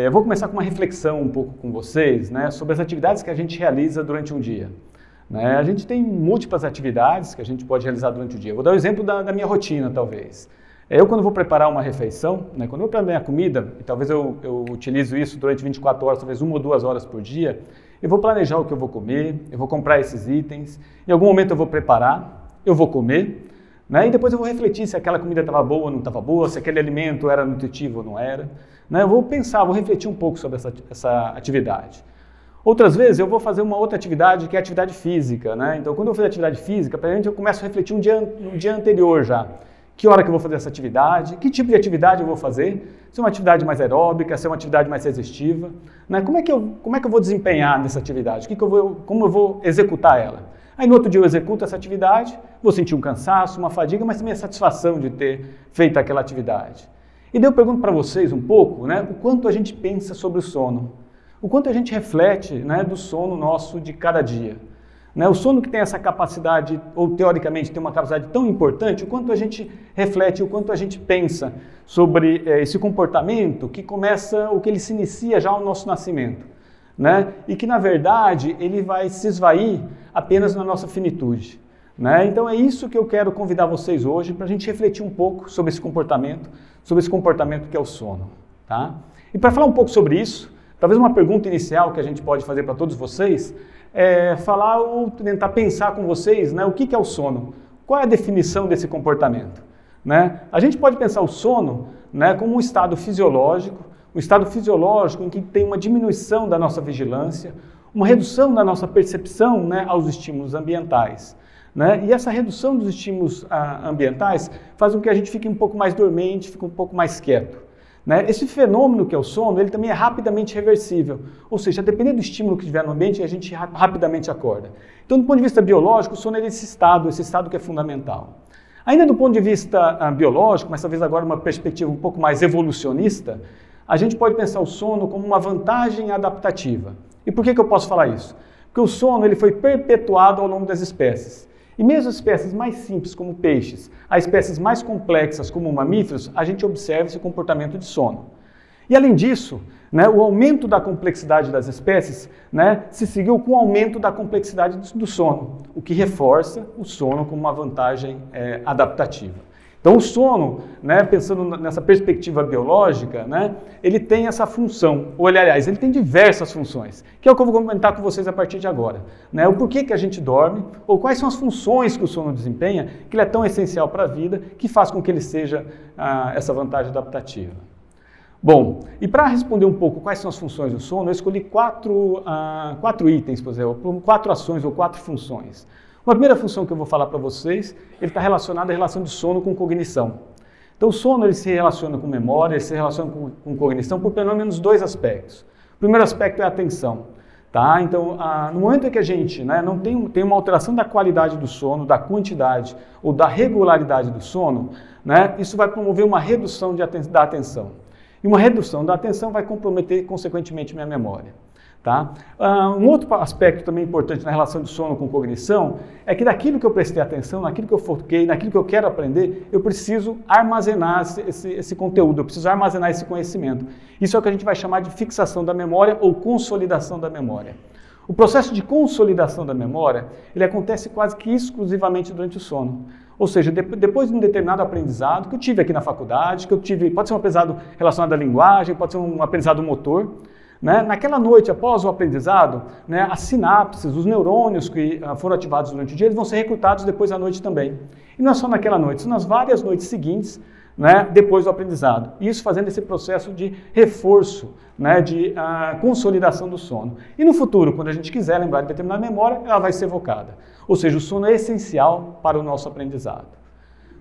Eu vou começar com uma reflexão um pouco com vocês, né, sobre as atividades que a gente realiza durante um dia. A gente tem múltiplas atividades que a gente pode realizar durante o dia. Vou dar o exemplo da minha rotina, talvez. Eu, quando vou preparar uma refeição, né, quando eu preparo a minha comida, e talvez eu utilizo isso durante 24 horas, talvez 1 ou 2 horas por dia, eu vou planejar o que eu vou comer, eu vou comprar esses itens, em algum momento eu vou preparar, eu vou comer, né, e depois eu vou refletir se aquela comida estava boa ou não estava boa, se aquele alimento era nutritivo ou não era. Né, eu vou pensar, vou refletir um pouco sobre essa atividade. Outras vezes eu vou fazer uma outra atividade que é a atividade física, né? Então, quando eu fazer atividade física, para a gente eu começo a refletir um dia anterior já. Que hora que eu vou fazer essa atividade, que tipo de atividade eu vou fazer, se é uma atividade mais aeróbica, se é uma atividade mais resistiva, né? Como é que eu vou desempenhar nessa atividade, como eu vou executar ela. Aí no outro dia eu executo essa atividade, vou sentir um cansaço, uma fadiga, mas também a satisfação de ter feito aquela atividade. E daí eu pergunto para vocês um pouco, né, o quanto a gente pensa sobre o sono. O quanto a gente reflete, né, do sono nosso de cada dia. Né, o sono que tem essa capacidade, ou teoricamente tem uma capacidade tão importante, o quanto a gente reflete, o quanto a gente pensa sobre esse comportamento que começa, o que ele se inicia já ao nosso nascimento. Né, e que na verdade ele vai se esvair apenas na nossa finitude. Né? Então é isso que eu quero convidar vocês hoje para a gente refletir um pouco sobre esse comportamento que é o sono. Tá? E para falar um pouco sobre isso, talvez uma pergunta inicial que a gente pode fazer para todos vocês é falar ou tentar pensar com vocês, né, o que é o sono, qual é a definição desse comportamento. Né? A gente pode pensar o sono, né, como um estado fisiológico em que tem uma diminuição da nossa vigilância, uma redução da nossa percepção, né, aos estímulos ambientais. Né? E essa redução dos estímulos ambientais faz com que a gente fique um pouco mais dormente, fique um pouco mais quieto. Né? Esse fenômeno que é o sono, ele também é rapidamente reversível, ou seja, dependendo do estímulo que tiver no ambiente, a gente rapidamente acorda. Então, do ponto de vista biológico, o sono é esse estado que é fundamental. Ainda do ponto de vista biológico, mas talvez agora uma perspectiva um pouco mais evolucionista, a gente pode pensar o sono como uma vantagem adaptativa. E por que eu posso falar isso? Porque o sono ele foi perpetuado ao longo das espécies. E mesmo as espécies mais simples, como peixes, as espécies mais complexas, como mamíferos, a gente observa esse comportamento de sono. E além disso, né, o aumento da complexidade das espécies, né, se seguiu com o aumento da complexidade do sono, o que reforça o sono como uma vantagem adaptativa. Então o sono, né, pensando nessa perspectiva biológica, né, ele tem essa função, ou aliás, ele tem diversas funções, que é o que eu vou comentar com vocês a partir de agora. Né, o porquê que a gente dorme, ou quais são as funções que o sono desempenha, que ele é tão essencial para a vida, que faz com que ele seja essa vantagem adaptativa. Bom, e para responder um pouco quais são as funções do sono, eu escolhi 4 itens, por exemplo, 4 ações ou 4 funções. Uma primeira função que eu vou falar para vocês, ele está relacionado à relação de sono com cognição. Então o sono ele se relaciona com memória, ele se relaciona com cognição por pelo menos 2 aspectos. O primeiro aspecto é a atenção. Tá? Então, no momento em que a gente, né, não tem uma alteração da qualidade do sono, da quantidade ou da regularidade do sono, né, isso vai promover uma redução da atenção. E uma redução da atenção vai comprometer, consequentemente, minha memória. Tá? Um outro aspecto também importante na relação de sono com cognição é que daquilo que eu prestei atenção, naquilo que eu foquei, naquilo que eu quero aprender, eu preciso armazenar esse conteúdo, eu preciso armazenar esse conhecimento. Isso é o que a gente vai chamar de fixação da memória ou consolidação da memória. O processo de consolidação da memória, ele acontece quase que exclusivamente durante o sono. Ou seja, depois de um determinado aprendizado que eu tive aqui na faculdade, pode ser um aprendizado relacionado à linguagem, pode ser um aprendizado motor. Né? Naquela noite, após o aprendizado, né, as sinapses, os neurônios que foram ativados durante o dia, eles vão ser recrutados depois à noite também. E não é só naquela noite, são nas várias noites seguintes, né, depois do aprendizado. Isso fazendo esse processo de reforço, né, de consolidação do sono. E no futuro, quando a gente quiser lembrar de determinada memória, ela vai ser evocada. Ou seja, o sono é essencial para o nosso aprendizado.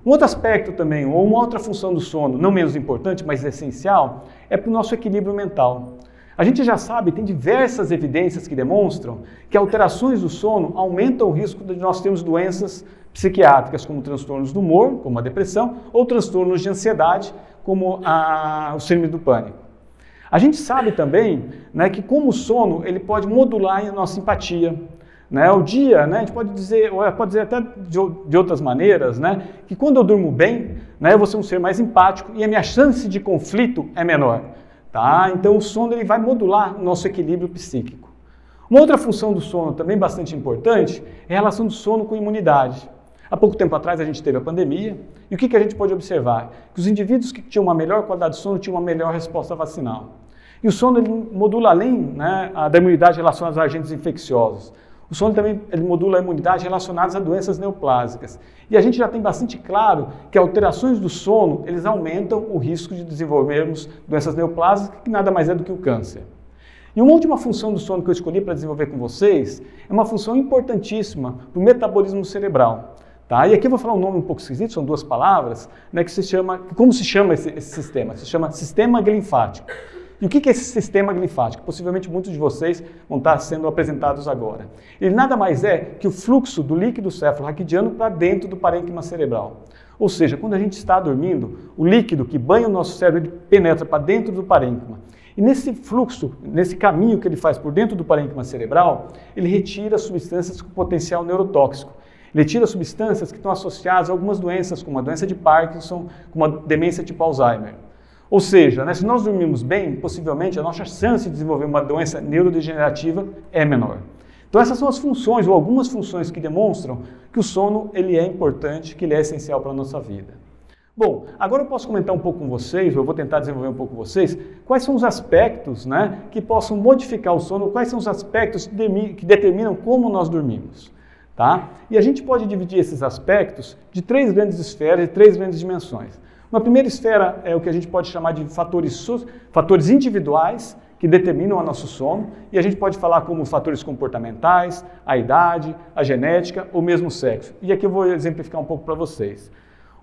Um outro aspecto também, ou uma outra função do sono, não menos importante, mas essencial, é para o nosso equilíbrio mental. A gente já sabe, tem diversas evidências que demonstram que alterações do sono aumentam o risco de nós termos doenças psiquiátricas, como transtornos do humor, como a depressão, ou transtornos de ansiedade, como o síndrome do pânico. A gente sabe também, né, que como o sono ele pode modular a nossa empatia. Né? O dia, né, a gente pode dizer até de outras maneiras, né, que quando eu durmo bem, né, eu vou ser um ser mais empático e a minha chance de conflito é menor. Tá? Então o sono ele vai modular o nosso equilíbrio psíquico. Uma outra função do sono também bastante importante é a relação do sono com a imunidade. Há pouco tempo atrás a gente teve a pandemia e o que a gente pode observar? Que os indivíduos que tinham uma melhor qualidade de sono tinham uma melhor resposta vacinal. E o sono ele modula além, né, da imunidade relacionada a agentes infecciosos. O sono também ele modula a imunidade relacionada a doenças neoplásicas. E a gente já tem bastante claro que alterações do sono eles aumentam o risco de desenvolvermos doenças neoplásicas, que nada mais é do que o câncer. E uma última função do sono que eu escolhi para desenvolver com vocês é uma função importantíssima para o metabolismo cerebral. Tá? E aqui eu vou falar um nome um pouco esquisito, são duas palavras, né, que se chama, como se chama esse sistema? Se chama sistema linfático. E o que é esse sistema linfático? Possivelmente muitos de vocês vão estar sendo apresentados agora. Ele nada mais é que o fluxo do líquido céfalo-raquidiano para dentro do parênquima cerebral. Ou seja, quando a gente está dormindo, o líquido que banha o nosso cérebro ele penetra para dentro do parênquima. E nesse fluxo, nesse caminho que ele faz por dentro do parênquima cerebral, ele retira substâncias com potencial neurotóxico. Ele retira substâncias que estão associadas a algumas doenças, como a doença de Parkinson, como a demência tipo Alzheimer. Ou seja, né, se nós dormirmos bem, possivelmente a nossa chance de desenvolver uma doença neurodegenerativa é menor. Então essas são as funções, ou algumas funções que demonstram que o sono ele é importante, que ele é essencial para a nossa vida. Bom, agora eu posso comentar um pouco com vocês, ou eu vou tentar desenvolver um pouco com vocês, quais são os aspectos, né, que possam modificar o sono, quais são os aspectos que determinam como nós dormimos. Tá? E a gente pode dividir esses aspectos de três grandes esferas, de três grandes dimensões. Uma primeira esfera é o que a gente pode chamar de fatores individuais que determinam o nosso sono, e a gente pode falar como fatores comportamentais, a idade, a genética ou mesmo o sexo. E aqui eu vou exemplificar um pouco para vocês.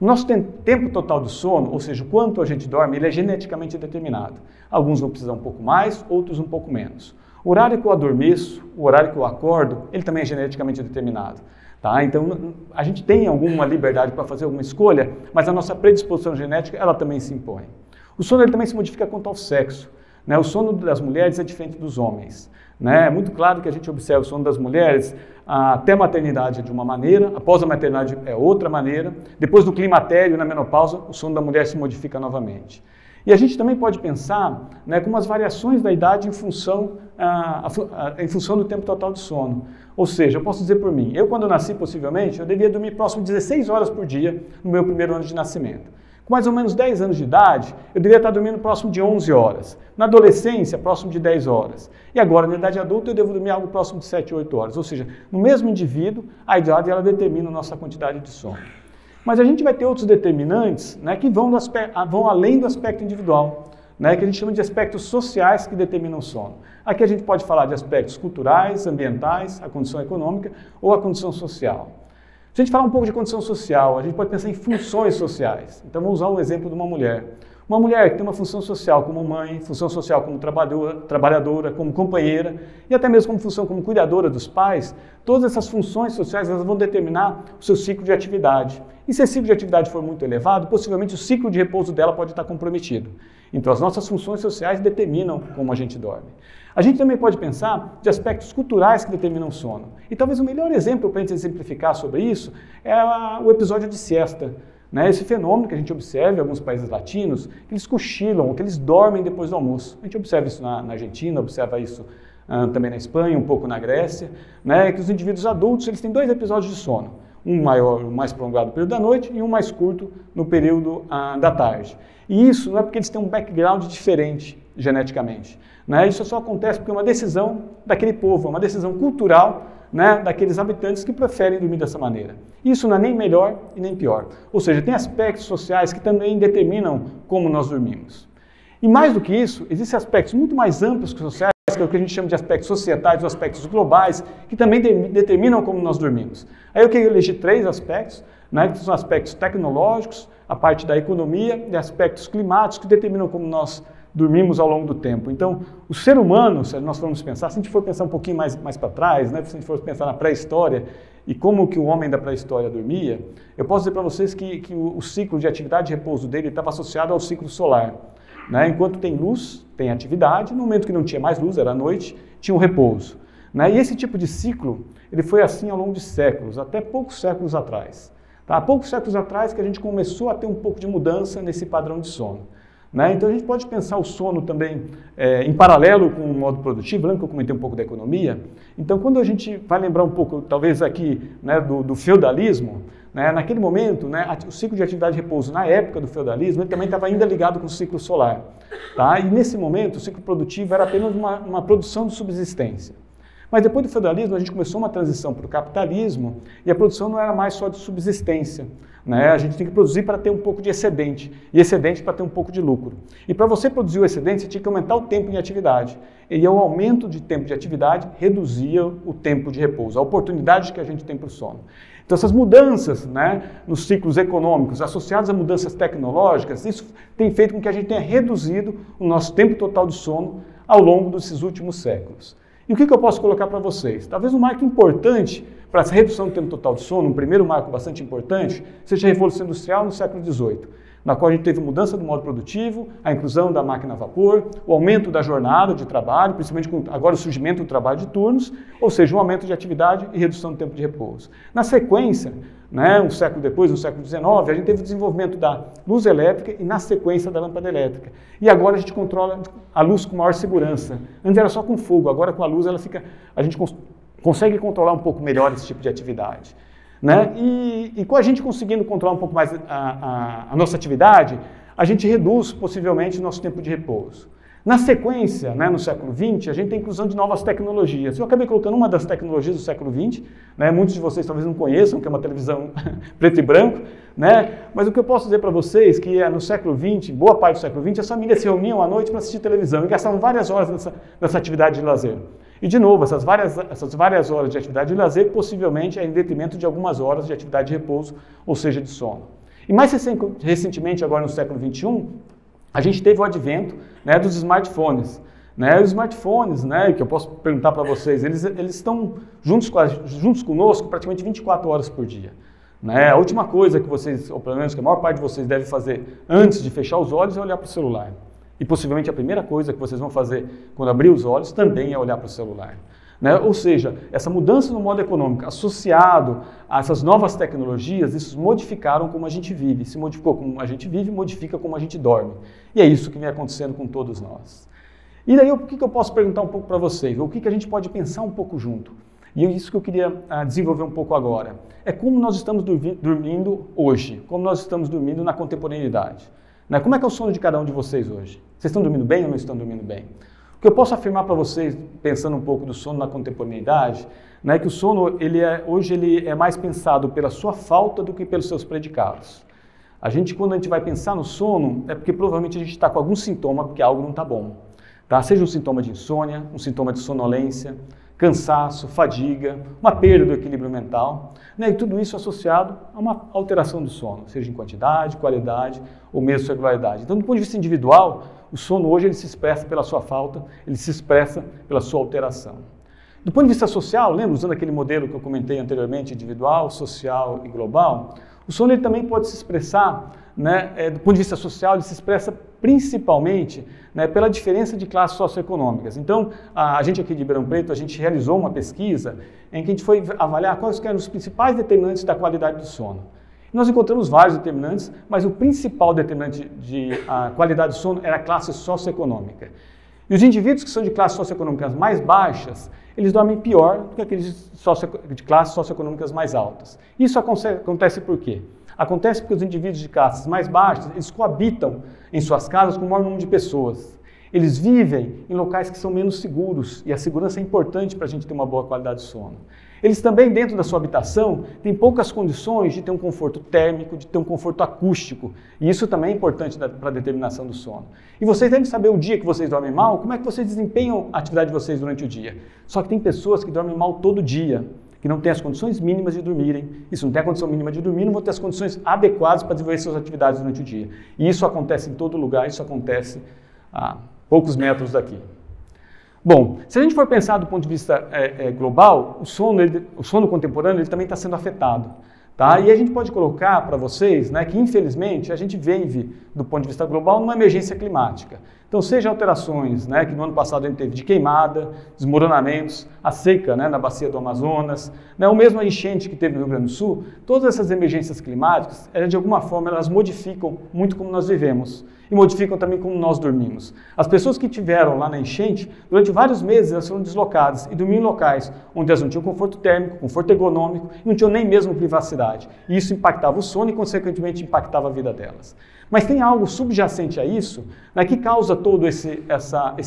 O nosso tempo total de sono, ou seja, o quanto a gente dorme, ele é geneticamente determinado. Alguns vão precisar um pouco mais, outros um pouco menos. O horário que eu adormeço, o horário que eu acordo, ele também é geneticamente determinado. Tá? Então, a gente tem alguma liberdade para fazer alguma escolha, mas a nossa predisposição genética, ela também se impõe. O sono ele também se modifica quanto ao sexo. Né? O sono das mulheres é diferente dos homens. Né? É muito claro que a gente observa o sono das mulheres até a maternidade é de uma maneira, após a maternidade é outra maneira, depois do climatério, na menopausa, o sono da mulher se modifica novamente. E a gente também pode pensar, né, como as variações da idade em função do tempo total de sono. Ou seja, eu posso dizer por mim, eu quando nasci possivelmente, eu devia dormir próximo de 16 horas por dia no meu primeiro ano de nascimento. Com mais ou menos 10 anos de idade, eu deveria estar dormindo próximo de 11 horas. Na adolescência, próximo de 10 horas. E agora, na idade adulta, eu devo dormir algo próximo de 7, 8 horas. Ou seja, no mesmo indivíduo, a idade ela determina a nossa quantidade de sono. Mas a gente vai ter outros determinantes, né, que vão além do aspecto individual, né, que a gente chama de aspectos sociais que determinam o sono. Aqui a gente pode falar de aspectos culturais, ambientais, a condição econômica ou a condição social. Se a gente falar um pouco de condição social, a gente pode pensar em funções sociais. Então vamos usar o exemplo de uma mulher. Uma mulher que tem uma função social como mãe, função social como trabalhadora, como companheira e até mesmo como função como cuidadora dos pais, todas essas funções sociais elas vão determinar o seu ciclo de atividade. E se esse ciclo de atividade for muito elevado, possivelmente o ciclo de repouso dela pode estar comprometido. Então as nossas funções sociais determinam como a gente dorme. A gente também pode pensar de aspectos culturais que determinam o sono. E talvez o melhor exemplo para a gente exemplificar sobre isso é o episódio de siesta. Né, esse fenômeno que a gente observa em alguns países latinos, que eles cochilam, que eles dormem depois do almoço. A gente observa isso na Argentina, observa isso também na Espanha, um pouco na Grécia, né, que os indivíduos adultos eles têm 2 episódios de sono. Um maior, mais prolongado no período da noite e um mais curto no período da tarde. E isso não é porque eles têm um background diferente geneticamente. Né, isso só acontece porque é uma decisão daquele povo, é uma decisão cultural, né, daqueles habitantes que preferem dormir dessa maneira. Isso não é nem melhor e nem pior. Ou seja, tem aspectos sociais que também determinam como nós dormimos. E mais do que isso, existem aspectos muito mais amplos que sociais, que é o que a gente chama de aspectos societais, os aspectos globais, que também determinam como nós dormimos. Aí eu queria eleger 3 aspectos, né, que são aspectos tecnológicos, a parte da economia e aspectos climáticos que determinam como nós dormimos ao longo do tempo. Então, o ser humano, se nós formos pensar, se a gente for pensar um pouquinho mais para trás, né, se a gente for pensar na pré-história e como que o homem da pré-história dormia, eu posso dizer para vocês que o ciclo de atividade e repouso dele estava associado ao ciclo solar. Né? Enquanto tem luz, tem atividade, no momento que não tinha mais luz, era a noite, tinha um repouso. Né? E esse tipo de ciclo, ele foi assim ao longo de séculos, até poucos séculos atrás. Tá? Há poucos séculos atrás que a gente começou a ter um pouco de mudança nesse padrão de sono. né? Então a gente pode pensar o sono também em paralelo com o modo produtivo, lembra que eu comentei um pouco da economia? Então quando a gente vai lembrar um pouco, talvez aqui, né, do feudalismo, né, naquele momento, né, o ciclo de atividade e repouso na época do feudalismo, ele também estava ainda ligado com o ciclo solar. Tá? E nesse momento o ciclo produtivo era apenas uma produção de subsistência. Mas depois do feudalismo a gente começou uma transição para o capitalismo e a produção não era mais só de subsistência. Né? A gente tem que produzir para ter um pouco de excedente, e excedente para ter um pouco de lucro. E para você produzir o excedente, você tinha que aumentar o tempo de atividade. E o aumento de tempo de atividade reduzia o tempo de repouso, a oportunidade que a gente tem para o sono. Então essas mudanças, né, nos ciclos econômicos associadas a mudanças tecnológicas, isso tem feito com que a gente tenha reduzido o nosso tempo total de sono ao longo desses últimos séculos. E o que eu posso colocar para vocês? Talvez um marco importante para essa redução do tempo total de sono, um primeiro marco bastante importante, seja a Revolução Industrial no século XVIII, na qual a gente teve mudança do modo produtivo, a inclusão da máquina a vapor, o aumento da jornada de trabalho, principalmente com agora o surgimento do trabalho de turnos, ou seja, um aumento de atividade e redução do tempo de repouso. Na sequência, né, um século depois, no século XIX, a gente teve o desenvolvimento da luz elétrica e na sequência da lâmpada elétrica. E agora a gente controla a luz com maior segurança. Antes era só com fogo, agora com a luz a gente consegue controlar um pouco melhor esse tipo de atividade. Né? E com a gente conseguindo controlar um pouco mais a nossa atividade, a gente reduz possivelmente o nosso tempo de repouso. Na sequência, né, no século XX, a gente tem a inclusão de novas tecnologias. Eu acabei colocando uma das tecnologias do século XX, né, muitos de vocês talvez não conheçam, que é uma televisão preto e branco, né, mas o que eu posso dizer para vocês é que no século XX, boa parte do século XX, as famílias se reuniam à noite para assistir televisão e gastavam várias horas nessa atividade de lazer. E, de novo, essas várias horas de atividade de lazer possivelmente é em detrimento de algumas horas de atividade de repouso, ou seja, de sono. E mais recentemente, agora no século XXI, a gente teve o advento, né, dos smartphones. Né? Os smartphones, né, que eu posso perguntar para vocês, eles estão juntos conosco praticamente 24 horas por dia. Né? A última coisa que vocês, ou pelo menos que a maior parte de vocês deve fazer antes de fechar os olhos é olhar para o celular. E possivelmente a primeira coisa que vocês vão fazer quando abrir os olhos também é olhar para o celular. Né? Ou seja, essa mudança no modo econômico associado a essas novas tecnologias, isso modificaram como a gente vive. Se modificou como a gente vive, modifica como a gente dorme. E é isso que vem acontecendo com todos nós. E daí o que eu posso perguntar um pouco para vocês? O que a gente pode pensar um pouco junto? E é isso que eu queria desenvolver um pouco agora. É como nós estamos dormindo hoje, como nós estamos dormindo na contemporaneidade. Né? Como é que é o sono de cada um de vocês hoje? Vocês estão dormindo bem ou não estão dormindo bem? O que eu posso afirmar para vocês, pensando um pouco do sono na contemporaneidade, né, que o sono hoje ele é mais pensado pela sua falta do que pelos seus predicados. Quando a gente vai pensar no sono, é porque provavelmente a gente está com algum sintoma, porque algo não está bom. Tá? Seja um sintoma de insônia, um sintoma de sonolência, cansaço, fadiga, uma perda do equilíbrio mental, né? E tudo isso associado a uma alteração do sono, seja em quantidade, qualidade ou mesmo regularidade. Então, do ponto de vista individual, o sono hoje ele se expressa pela sua falta, ele se expressa pela sua alteração. Do ponto de vista social, lembra, usando aquele modelo que eu comentei anteriormente, individual, social e global, o sono ele também pode se expressar, né, do ponto de vista social, ele se expressa principalmente, né, pela diferença de classes socioeconômicas. Então, a gente aqui de Ribeirão Preto, a gente realizou uma pesquisa em que a gente foi avaliar quais eram os principais determinantes da qualidade do sono. Nós encontramos vários determinantes, mas o principal determinante de qualidade do sono era a classe socioeconômica. E os indivíduos que são de classes socioeconômicas mais baixas, eles dormem pior do que aqueles de classes socioeconômicas mais altas. Isso acontece por quê? Acontece porque os indivíduos de classes mais baixas, eles coabitam em suas casas com o maior número de pessoas. Eles vivem em locais que são menos seguros, e a segurança é importante para a gente ter uma boa qualidade de sono. Eles também, dentro da sua habitação, têm poucas condições de ter um conforto térmico, de ter um conforto acústico, e isso também é importante para a determinação do sono. E vocês devem saber o dia que vocês dormem mal, como é que vocês desempenham a atividade de vocês durante o dia. Só que tem pessoas que dormem mal todo dia, que não têm as condições mínimas de dormirem. Isso não tem a condição mínima de dormir, não vão ter as condições adequadas para desenvolver suas atividades durante o dia. E isso acontece em todo lugar, isso acontece a poucos metros daqui. Bom, se a gente for pensar do ponto de vista global, o sono contemporâneo ele também está sendo afetado. Tá? E a gente pode colocar para vocês, né, que infelizmente a gente vive, do ponto de vista global, numa emergência climática. Então, seja alterações, né, que no ano passado a gente teve de queimada, desmoronamentos, a seca, né, na bacia do Amazonas, né, ou mesmo a enchente que teve no Rio Grande do Sul, todas essas emergências climáticas, de alguma forma, elas modificam muito como nós vivemos e modificam também como nós dormimos. As pessoas que tiveram lá na enchente, durante vários meses elas foram deslocadas e dormiam em locais onde elas não tinham conforto térmico, conforto ergonômico e não tinham nem mesmo privacidade. E isso impactava o sono e, consequentemente, impactava a vida delas. Mas tem algo subjacente a isso, né, que causa todo esse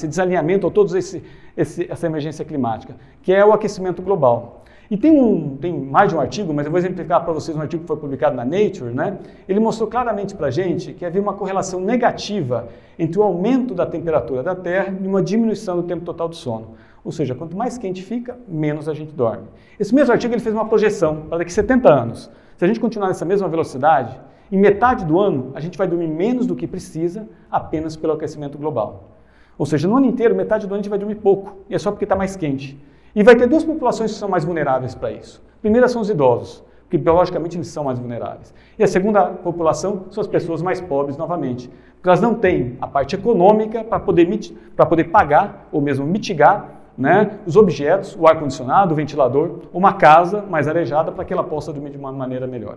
desalinhamento, ou toda essa emergência climática, que é o aquecimento global. E tem mais de um artigo, mas eu vou exemplificar para vocês um artigo que foi publicado na Nature, né? Ele mostrou claramente para a gente que havia uma correlação negativa entre o aumento da temperatura da Terra e uma diminuição do tempo total do sono. Ou seja, quanto mais quente fica, menos a gente dorme. Esse mesmo artigo ele fez uma projeção para daqui a 70 anos. Se a gente continuar nessa mesma velocidade, em metade do ano a gente vai dormir menos do que precisa apenas pelo aquecimento global. Ou seja, no ano inteiro, metade do ano a gente vai dormir pouco, e é só porque está mais quente. E vai ter duas populações que são mais vulneráveis para isso. A primeira são os idosos, porque biologicamente eles são mais vulneráveis. E a segunda população são as pessoas mais pobres, novamente, porque elas não têm a parte econômica para poder pagar ou mesmo mitigar, né, os objetos, o ar-condicionado, o ventilador, uma casa mais arejada para que ela possa dormir de uma maneira melhor,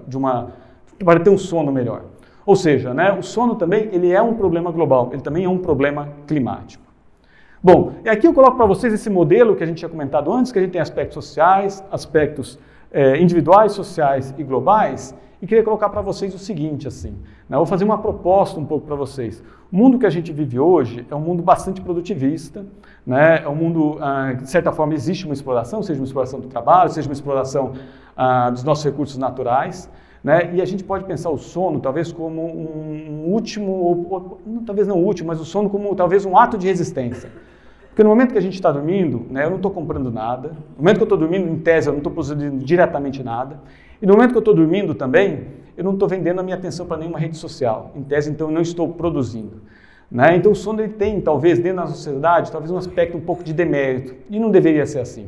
para ter um sono melhor. Ou seja, né, o sono também ele é um problema global, ele também é um problema climático. Bom, e aqui eu coloco para vocês esse modelo que a gente tinha comentado antes, que a gente tem aspectos sociais, aspectos individuais, sociais e globais, e queria colocar para vocês o seguinte, assim, né, eu vou fazer uma proposta um pouco para vocês. O mundo que a gente vive hoje é um mundo bastante produtivista, né, é um mundo, de certa forma, existe uma exploração, seja uma exploração do trabalho, seja uma exploração dos nossos recursos naturais, né, e a gente pode pensar o sono talvez como um último, ou talvez não último, mas o sono como talvez um ato de resistência. Porque no momento que a gente está dormindo, né, eu não estou comprando nada. No momento que eu estou dormindo, em tese, eu não estou produzindo diretamente nada. E no momento que eu estou dormindo também, eu não estou vendendo a minha atenção para nenhuma rede social. Em tese, então, eu não estou produzindo. Né? Então, o sono ele tem, talvez, dentro da sociedade, talvez um aspecto um pouco de demérito. E não deveria ser assim.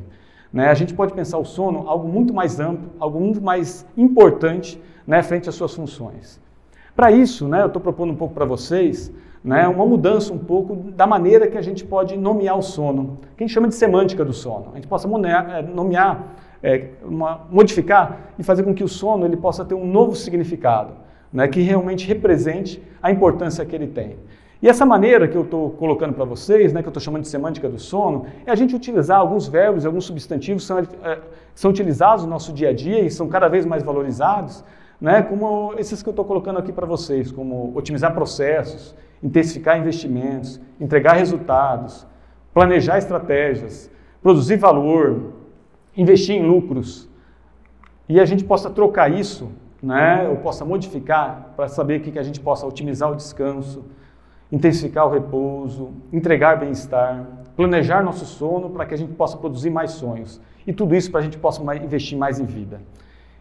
Né? A gente pode pensar o sono algo muito mais amplo, algo muito mais importante, né, frente às suas funções. Para isso, né, eu estou propondo um pouco para vocês, né, uma mudança um pouco da maneira que a gente pode nomear o sono, que a gente chama de semântica do sono. A gente possa modificar e fazer com que o sono ele possa ter um novo significado, né, que realmente represente a importância que ele tem. E essa maneira que eu estou colocando para vocês, né, que eu estou chamando de semântica do sono, é a gente utilizar alguns verbos, alguns substantivos que são utilizados no nosso dia a dia e são cada vez mais valorizados, né, como esses que eu estou colocando aqui para vocês, como otimizar processos, intensificar investimentos, entregar resultados, planejar estratégias, produzir valor, investir em lucros. E a gente possa trocar isso, né, ou possa modificar para saber que a gente possa otimizar o descanso, intensificar o repouso, entregar bem-estar, planejar nosso sono para que a gente possa produzir mais sonhos. E tudo isso para a gente possa investir mais em vida.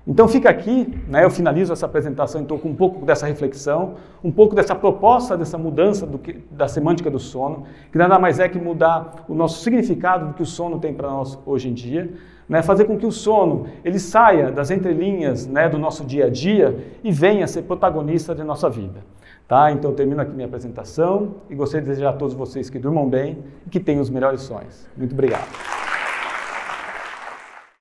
Então fica aqui, né, eu finalizo essa apresentação então, com um pouco dessa reflexão, um pouco dessa proposta, dessa mudança da semântica do sono, que nada mais é que mudar o nosso significado do que o sono tem para nós hoje em dia, né, fazer com que o sono ele saia das entrelinhas, né, do nosso dia a dia e venha a ser protagonista de nossa vida. Tá? Então eu termino aqui minha apresentação e gostaria de desejar a todos vocês que durmam bem e que tenham os melhores sonhos. Muito obrigado.